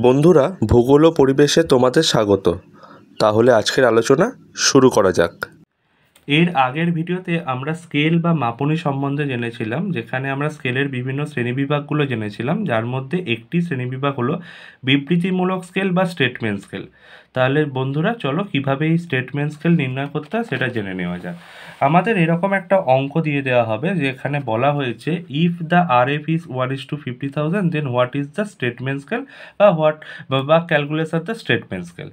বন্ধুরা, ভূগোল ও পরিবেশে তোমাদের স্বাগত। তাহলে আজকের আলোচনা শুরু করা যাক। এর আগের ভিডিওতে আমরা স্কেল বা মাপনী সম্বন্ধে জেনেছিলাম, যেখানে আমরা স্কেলের বিভিন্ন শ্রেণীবিভাগগুলো জেনেছিলাম, যার মধ্যে একটি শ্রেণীবিভাগ হলো বিবৃতিমূলক স্কেল বা স্টেটমেন্ট স্কেল। তাহলে বন্ধুরা চলো কিভাবে এই স্টেটমেন্ট স্কেল নির্ণয় করতে হয় সেটা জেনে নেওয়া যাক। আমাদের এরকম একটা অঙ্ক দিয়ে দেওয়া হবে, যেখানে বলা হয়েছে if the RF is 1:50,000 then what is the statement scale বা ক্যালকুলেশন দ্য স্টেটমেন্ট স্কেল।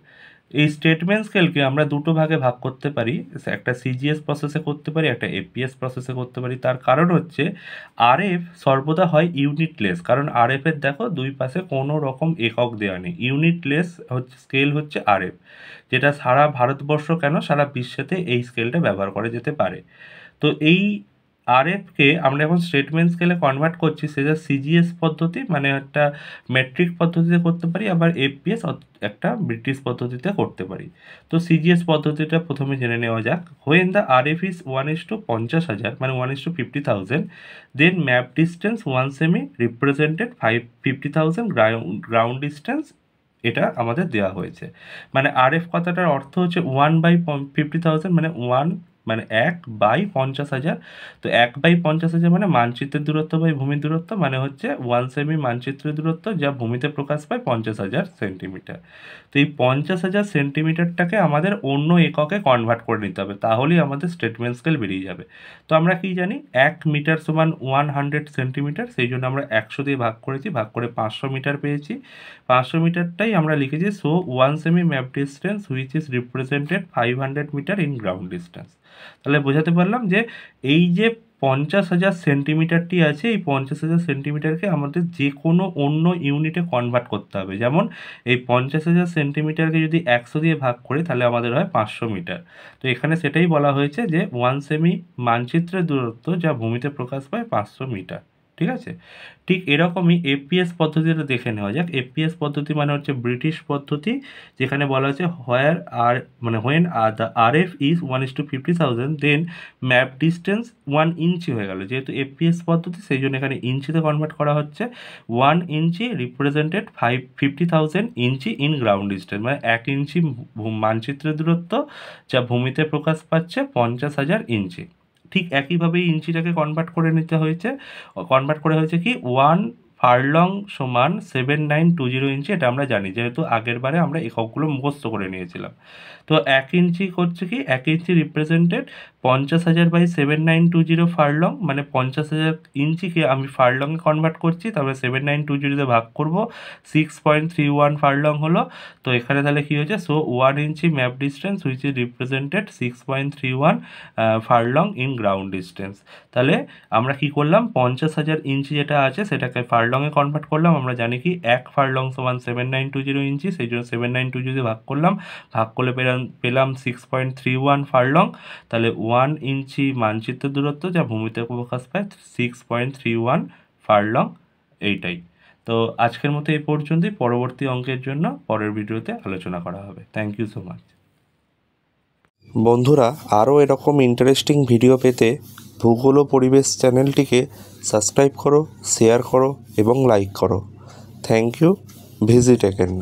এই স্টেটমেন্ট স্কেলকে আমরা দুটো ভাগে ভাগ করতে পারি, একটা সিজিএস প্রসেসে করতে পারি, একটা এপিএস প্রসেসে করতে পারি। তার কারণ হচ্ছে আরএফ সর্বদা হয় ইউনিটলেস, কারণ আরএফ এর দেখো দুই পাশে কোনো রকম একক দেওয়া নেই। ইউনিটলেস হচ্ছে স্কেল হচ্ছে আরএফ, যেটা সারা ভারতবর্ষ কেন সারা বিশ্বেতে এই স্কেলটা ব্যবহার করা যেতে পারে। তো এই আরএফকে আমরা এখন স্টেটমেন্ট স্কেলে কনভার্ট করছি, সেটা সিজিএস পদ্ধতি মানে একটা মেট্রিক পদ্ধতিতে করতে পারি, আবার এপিএস একটা ব্রিটিশ পদ্ধতিতে করতে পারি। তো সিজিএস পদ্ধতিটা প্রথমে জেনে নেওয়া যাক। হোয়েন দ্য আরএফ ইজ 1:50,000 মানে 1:50,000 দেন ম্যাপ ডিস্টেন্স 1 সেমি রিপ্রেজেন্টেড 50,000 গ্রাউন্ড ডিস্টেন্স, এটা আমাদের দেওয়া হয়েছে। মানে আরএফ কথাটার অর্থ হচ্ছে 1/50,000 মানে 1 মানে 1/50,000। তো 1/50,000 মানে মানচিত্রের দূরত্ব বাই ভূমির দূরত্ব, মানে হচ্ছে 1 সেমি মানচিত্রের দূরত্ব, যা ভূমিতে প্রকাশ পায় 50,000 সেন্টিমিটার। তো এই 50,000 সেন্টিমিটারটাকে আমাদের অন্য এককে কনভার্ট করে নিতে হবে, তাহলেই আমাদের স্টেটমেন্ট স্কেল বেরিয়ে যাবে। তো আমরা কি জানি 1 মিটার সমান 100 সেন্টিমিটার, সেই জন্য আমরা 100 দিয়ে ভাগ করেছি, ভাগ করে 500 মিটার পেয়েছি। 500 মিটারটাই আমরা লিখেছি so 1 cm map distance which is represented 500 metre in ground distance. তাহলে বোঝাতে পারলাম যে এই যে 50,000 সেন্টিমিটারটি আছে, এই 50,000 সেন্টিমিটারকে আমাদের যে কোনো অন্য ইউনিটে কনভার্ট করতে হবে। যেমন এই 50,000 সেন্টিমিটারকে যদি 100 দিয়ে ভাগ করি তাহলে আমাদের হয় 500 মিটার। তো এখানে সেটাই বলা হয়েছে যে 1 সেমি মানচিত্রের দূরত্ব যা ভূমিতে প্রকাশ পায় 500 মিটার। ঠিক আছে, ঠিক এরকমই এপিএস পদ্ধতিটা দেখে নেওয়া যাক। এপিএস পদ্ধতি মানে হচ্ছে ব্রিটিশ পদ্ধতি, যেখানে বলা হচ্ছে when the RF is 1:50,000 then map distance 1 ইঞ্চি হয়ে গেল। যেহেতু এপিএস পদ্ধতি সেই জন্য এখানে ইঞ্চিতে কনভার্ট করা হচ্ছে। 1 inch represented 50,000 inch in ground distance, মানে 1 ইঞ্চি মানচিত্রের দূরত্ব যা ভূমিতে প্রকাশ পাচ্ছে 50,000 ইঞ্চি। ঠিক একইভাবে ইঞ্চিটাকে কনভার্ট করে হয়েছে কি 1 ফারলং সমান 7920 ইঞ্চি। এটা আমরা জানি, যেহেতু আগের বারে আমরা এককগুলো মুখস্থ করে নিয়েছিলাম। তো 1 ইঞ্চি করছে কি 1 ইঞ্চি রিপ্রেজেন্টেড 50,000 বাই 7920 ফারলং, মানে 50,000 ইঞ্চিকে আমি ফারলংয়ে কনভার্ট করছি, তারপরে 7920 ভাগ করব, 6.31 ফারলং হলো। তো এখানে তাহলে কি হয়েছে so 1 inch map distance which is represented 6.31 furlong in ground distance. তাহলে আমরা কি করলাম 50,000 ইঞ্চি যেটা আছে সেটাকে ফারলংয়ে কনভার্ট করলাম। আমরা জানি কি 1 ফারলং সমান 7920 ইঞ্চি, সেই জন্য 7920 ভাগ করলাম, ভাগ করলে পেলাম 6.31 ফারলং। তাহলে 1 ইঞ্চি মানচিত্রের দূরত্ব যা ভূমিতে প্রকাশ পায় 6.31 ফারলং, এইটাই। তো আজকের মতো এই পর্যন্তই। পরবর্তী অঙ্কের জন্য পরের ভিডিওতে আলোচনা করা হবে। Thank you so much. বন্ধুরা, আরও এরকম ইন্টারেস্টিং ভিডিও পেতে ভূগোল ও পরিবেশ চ্যানেলটিকে সাবস্ক্রাইব করো, শেয়ার করো এবং লাইক করো। Thank you. Visit again.